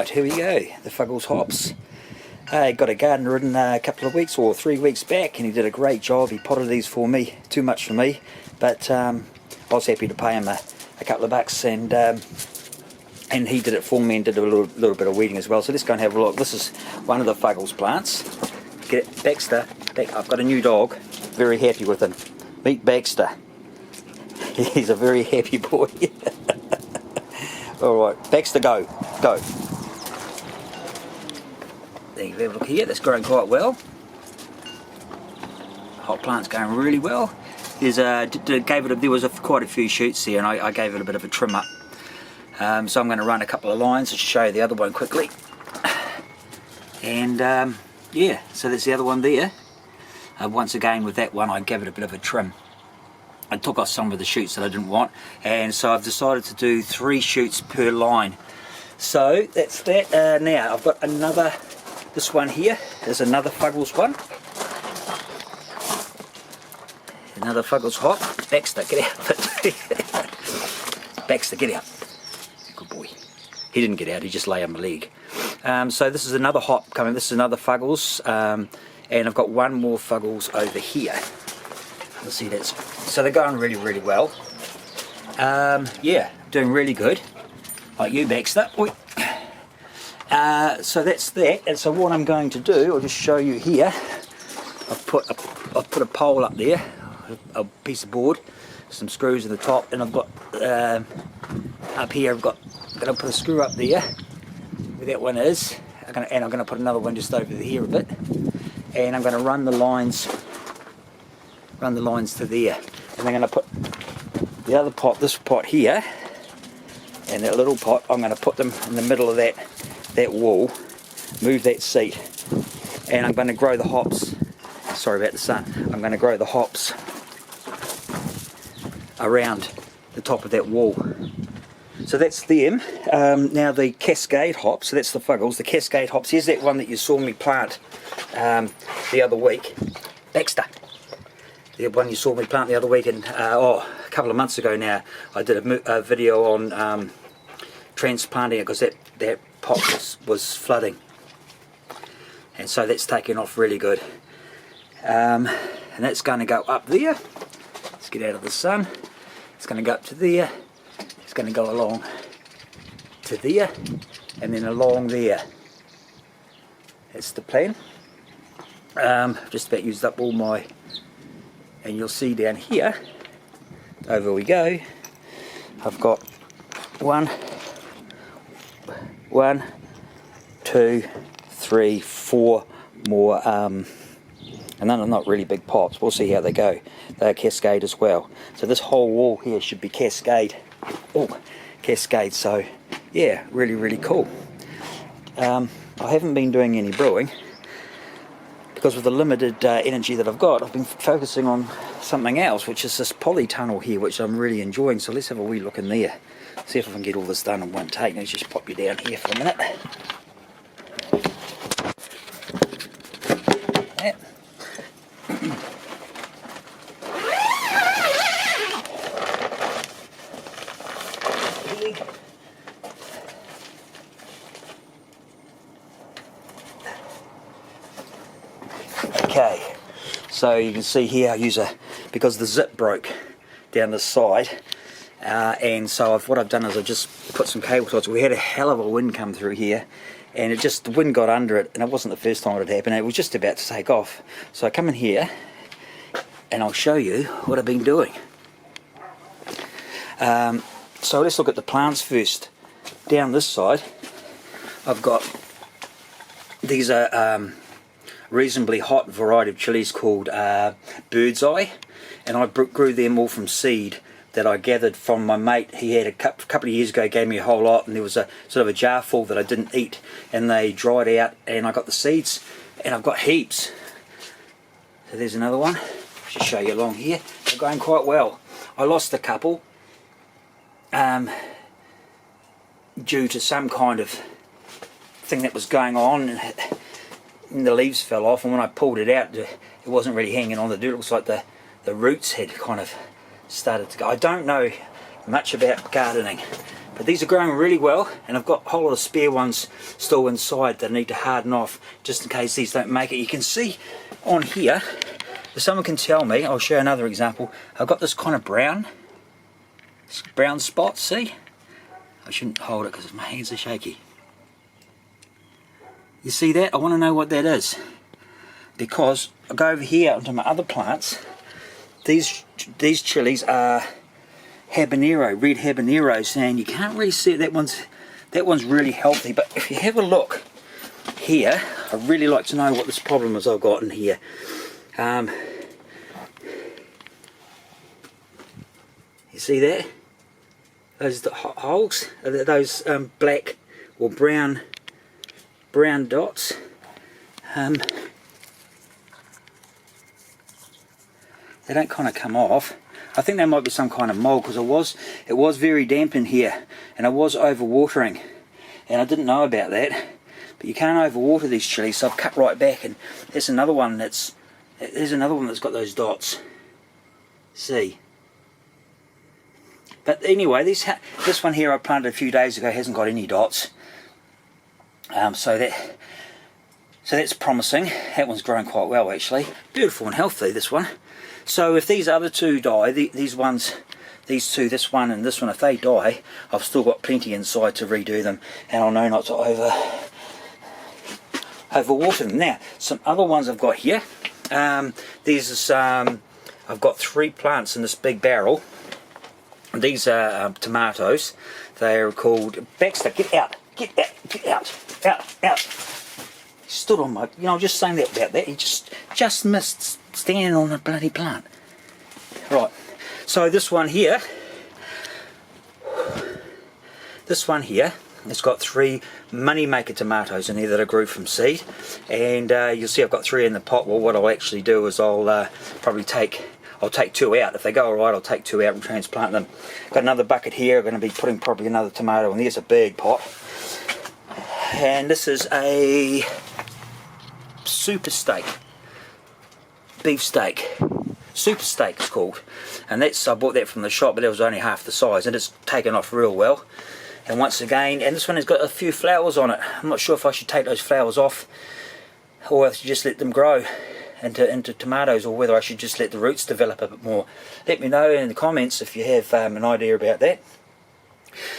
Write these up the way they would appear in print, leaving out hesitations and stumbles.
Alright, here we go, the Fuggles hops. Got a gardener in a couple of weeks or 3 weeks back, and he did a great job. He potted these for me, too much for me, but I was happy to pay him a couple of bucks, and he did it for me and did a little bit of weeding as well. So let's go and have a look. This is one of the Fuggles plants. Get it, Baxter. I've got a new dog, very happy with him. Meet Baxter. He's a very happy boy. Alright, Baxter, go. There you have a look here, that's growing quite well. Hot plant's going really well. There was quite a few shoots there, and I gave it a bit of a trim up. So I'm going to run a couple of lines to show you the other one quickly. And yeah, so that's the other one there. Once again with that one I gave it a bit of a trim. I took off some of the shoots that I didn't want, and so I've decided to do 3 shoots per line. So that's that. Now I've got another, this one here is another Fuggles one. Another Fuggles hop. Baxter, get out of it. Baxter, get out. Good boy. He didn't get out, he just lay on my leg. So this is another hop coming, this is another Fuggles, and I've got one more Fuggles over here. You'll see that's, so they're going really, really well. Yeah, doing really good. Like you, Baxter. So that's that, and so what I'm going to do, I'll just show you here. I've put a pole up there, a piece of board, some screws in the top, and I've got up here I'm going to put a screw up there where that one is, and I'm going to put another one just over here a bit, and I'm going to run the lines to there, and I'm going to put the other pot, this pot here, and that little pot, I'm going to put them in the middle of that wall, move that seat, and I'm going to grow the hops. Sorry about the sun. I'm going to grow the hops around the top of that wall. So that's them. Now the Cascade hops, so that's the Fuggles, the Cascade hops. Here's that one that you saw me plant the other week. Baxter. The one you saw me plant the other week, and a couple of months ago now, I did a video on transplanting it because that pot was flooding. And so that's taken off really good. And that's going to go up there. Let's get out of the sun. It's going to go up to there. It's going to go along to there, and then along there. That's the plan. Just about used up all my, and you'll see down here, over we go, I've got one, 2, 3, 4 more, and none are not really big pops. We'll see how they go. They're Cascade as well. So this whole wall here should be Cascade. Oh, Cascade. So yeah, really, really cool. I haven't been doing any brewing because with the limited energy that I've got, I've been focusing on something else, which is this polytunnel here, which I'm really enjoying. So let's have a wee look in there, see if I can get all this done in one take. Let's just pop you down here for a minute. That. Okay, so you can see here I use because the zip broke down the side, and so what I've done is I've just put some cable ties. We had a hell of a wind come through here, and the wind got under it, and it wasn't the first time it had happened. It was just about to take off. So I come in here and I'll show you what I've been doing. So let's look at the plants first. Down this side I've got these are reasonably hot variety of chilies called Bird's Eye, and I grew them all from seed that I gathered from my mate. He had a couple of years ago, gave me a whole lot, and there was a sort of a jar full that I didn't eat, and they dried out, and I got the seeds, and I've got heaps. So there's another one. Just show you along here. They're going quite well. I lost a couple due to some kind of thing that was going on, and the leaves fell off, and when I pulled it out, it wasn't really hanging on the dirt. It looks like the roots had kind of started to go. I don't know much about gardening, But these are growing really well, and I've got a whole lot of spare ones still inside that I need to harden off just in case these don't make it. You can see on here, if someone can tell me, I'll show another example. I've got this kind of brown spot, see? I shouldn't hold it because my hands are shaky. You see that? I want to know what that is. Because I go over here onto my other plants. These chilies are habanero, red habaneros, and you can't really see it. That one's really healthy. But if you have a look here, I'd really like to know what this problem is I've got in here. You see that? Those holes, those black or brown dots. They don't kind of come off. I think there might be some kind of mold because it was very damp in here, and I was overwatering, and I didn't know about that. But you can't overwater these chilies, so I've cut right back, and there's another one that's got those dots. See. But anyway, this one here I planted a few days ago hasn't got any dots. So that's promising. That one's growing quite well actually. Beautiful and healthy, this one. So if these other two die, these two, this one and this one, if they die, I've still got plenty inside to redo them, and I'll know not to overwater them. Now, some other ones I've got here. I've got 3 plants in this big barrel. These are tomatoes. They are called Baxter. Get out! Out! Stood on my. I was just saying that about that. He just missed standing on a bloody plant. Right. So this one here. It's got 3 moneymaker tomatoes in here that I grew from seed, and you'll see I've got 3 in the pot. Well, what I'll actually do is I'll take 2 out. If they go alright, I'll take 2 out and transplant them. Got another bucket here. I'm going to be putting probably another tomato in. There's a big pot. And this is a super steak. Beef steak. Super steak it's called. And I bought that from the shop, but it was only half the size, and it's taken off real well. And once again, and this one has got a few flowers on it. I'm not sure if I should take those flowers off or if I should just let them grow into tomatoes, or whether I should just let the roots develop a bit more. Let me know in the comments if you have an idea about that.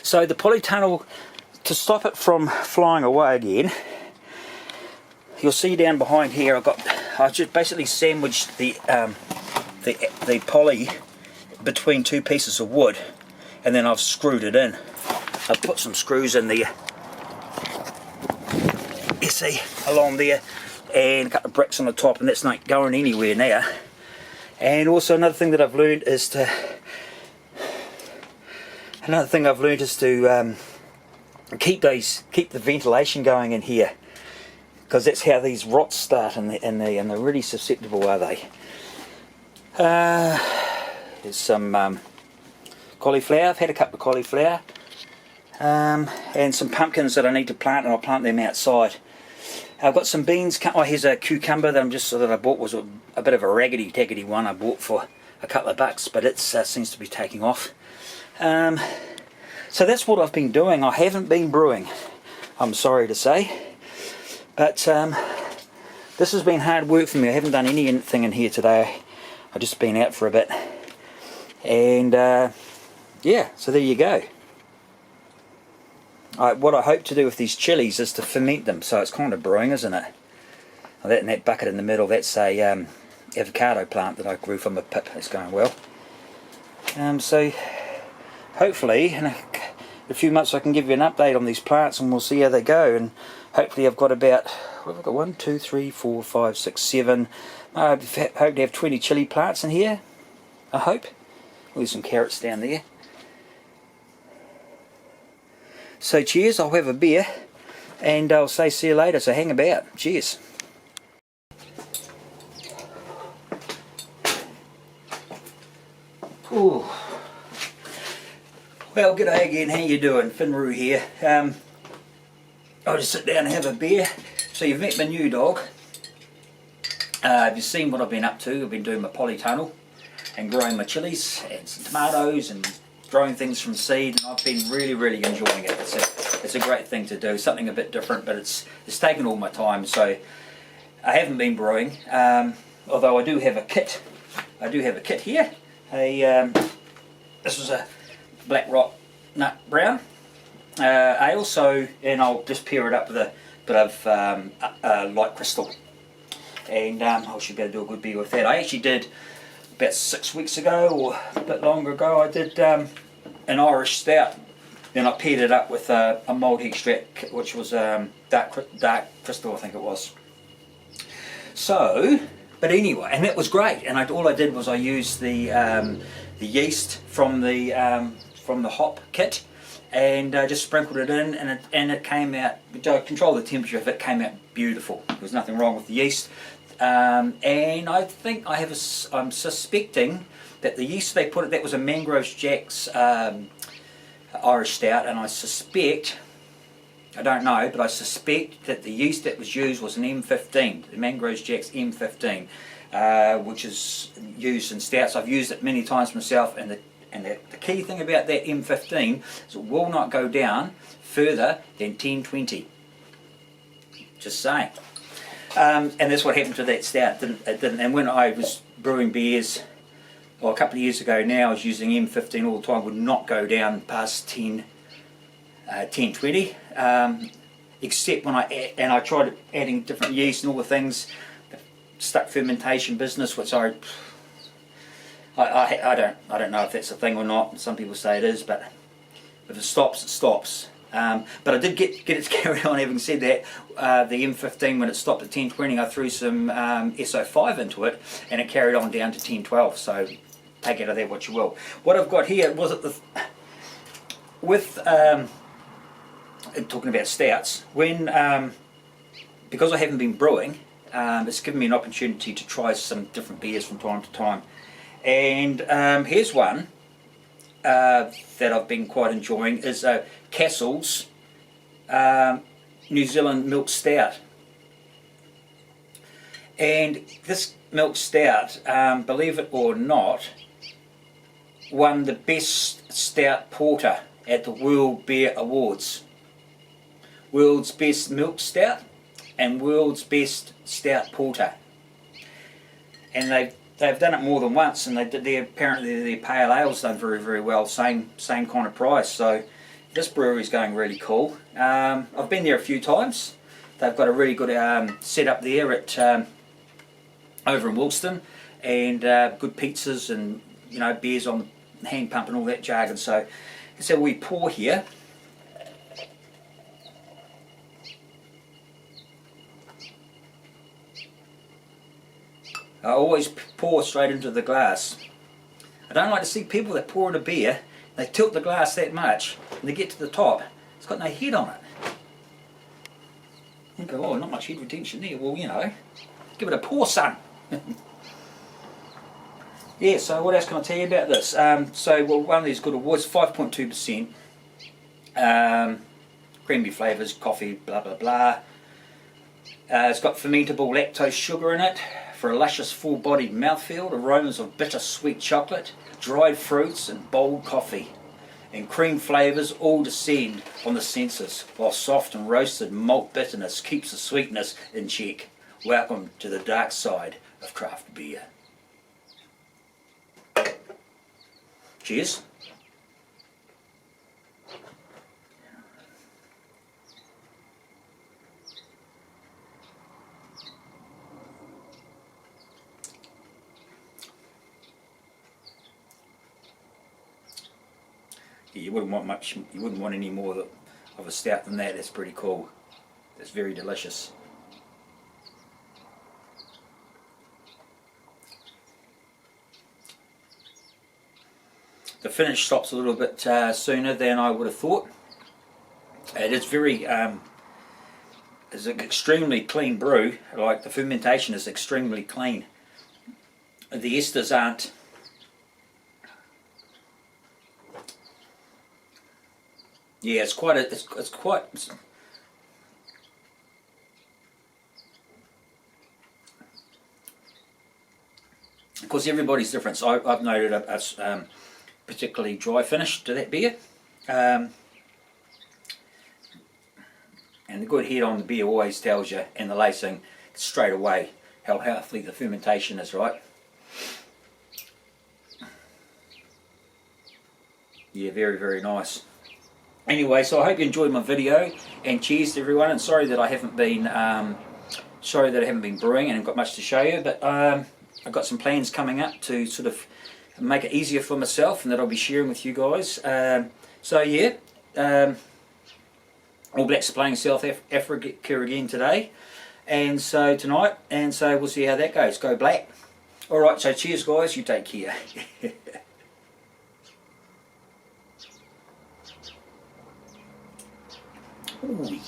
So the polytunnel, to stop it from flying away again, you'll see down behind here I just basically sandwiched the poly between 2 pieces of wood, and then I've screwed it in. I've put some screws in there, you see, along there, and a couple of bricks on the top, and that's not going anywhere now. And also another thing I've learned is to keep the ventilation going in here, because that's how these rots start, and they're really susceptible, are they? There's some cauliflower. I've had a couple of cauliflower, and some pumpkins that I need to plant, and I'll plant them outside. I've got some beans. Oh, here's a cucumber that I bought. Was a bit of a raggedy-taggedy one I bought for a couple of bucks, but it seems to be taking off. So that's what I've been doing. I haven't been brewing, I'm sorry to say, but this has been hard work for me. I haven't done anything in here today. I've just been out for a bit, and yeah, so there you go. What I hope to do with these chilies is to ferment them, so it's kind of brewing, isn't it? Well, that bucket in the middle, that's a avocado plant that I grew from a pip. It's going well. So hopefully in a few months I can give you an update on these plants, and we'll see how they go. And hopefully I've got about, what have I got, 1, 2, 3, 4, 5, 6, 7. I hope to have 20 chili plants in here. I hope. There's some carrots down there. So cheers, I'll have a beer, and I'll say see you later, so hang about. Cheers. Ooh. Well, g'day again, how you doing? Finroo here. I'll just sit down and have a beer. So you've met my new dog. You've seen what I've been up to. I've been doing my polytunnel and growing my chilies and some tomatoes and growing things from seed, and I've been really enjoying it. It's a great thing to do, something a bit different, but it's taken all my time. So I haven't been brewing, although I do have a kit. I do have a kit here. This was a Black Rock Nut Brown ale, so, and I'll just pair it up with a bit of light crystal, and I should be able to do a good beer with that. I actually did about 6 weeks ago, or a bit longer ago, I did an Irish stout. Then I paired it up with a malt extract, which was dark crystal, I think it was. So, but anyway, and that was great. And all I did was I used the yeast from the hop kit, and just sprinkled it in, and it came out. To control the temperature of it, came out beautiful. There was nothing wrong with the yeast. And I think I'm suspecting that the yeast they put, that was a Mangroves Jack's Irish stout, and I suspect, I don't know, but I suspect that the yeast that was used was an M15, the Mangroves Jack's M15, which is used in stouts. I've used it many times myself, and the key thing about that M15 is it will not go down further than 1020. Just saying. And that's what happened to that stout. It didn't. And when I was brewing beers, well, a couple of years ago now, I was using M15 all the time, would not go down past 1020, except when I tried adding different yeast and all the things, the stuck fermentation business, which I don't know if that's a thing or not. Some people say it is, but if it stops, it stops. But I did get it carried on. Having said that, the M15, when it stopped at 1020, I threw some SO5 into it, and it carried on down to 1012. So take out of there what you will. What I've got here was talking about stouts. Because I haven't been brewing, it's given me an opportunity to try some different beers from time to time. And here's one that I've been quite enjoying, is Castle's New Zealand Milk Stout. And this milk stout, believe it or not, won the Best Stout Porter at the World Beer Awards. World's Best Milk Stout and World's Best Stout Porter. And they've done it more than once, and apparently their pale ale's done very well, same kind of price. So this brewery's going really cool. I've been there a few times. They've got a really good setup there at over in Woolston, and good pizzas and beers on the hand pump and all that jargon. So we pour here. I always pour straight into the glass. I don't like to see people that pour in a beer, they tilt the glass that much, and they get to the top, it's got no head on it. You go, oh, not much head retention there. Well, give it a pour, son. Yeah, so what else can I tell you about this? One of these good awards, 5.2%. Creamy flavours, coffee, blah blah blah. It's got fermentable lactose sugar in it for a luscious full-bodied mouthfeel, aromas of bitter sweet chocolate, dried fruits and bold coffee. And cream flavours all descend on the senses, while soft and roasted malt bitterness keeps the sweetness in check. Welcome to the dark side of craft beer. Cheers. Yeah, you wouldn't want much. You wouldn't want any more of a stout than that. That's pretty cool. That's very delicious. The finish stops a little bit sooner than I would have thought. It is it's an extremely clean brew. Like, the fermentation is extremely clean. The esters aren't. Yeah, it's quite. Of course, everybody's different. So I've noted particularly dry finish to that beer. And the good head on the beer always tells you, and the lacing straight away, how healthy the fermentation is, right? Yeah, very, very nice. Anyway, so I hope you enjoyed my video, and cheers to everyone. And sorry that I haven't been brewing and got much to show you, but I've got some plans coming up to sort of make it easier for myself, and that I'll be sharing with you guys. So yeah, All Blacks are playing South Africa again today, and so tonight, and so we'll see how that goes. Go Black! All right, so cheers, guys. You take care. Ooh.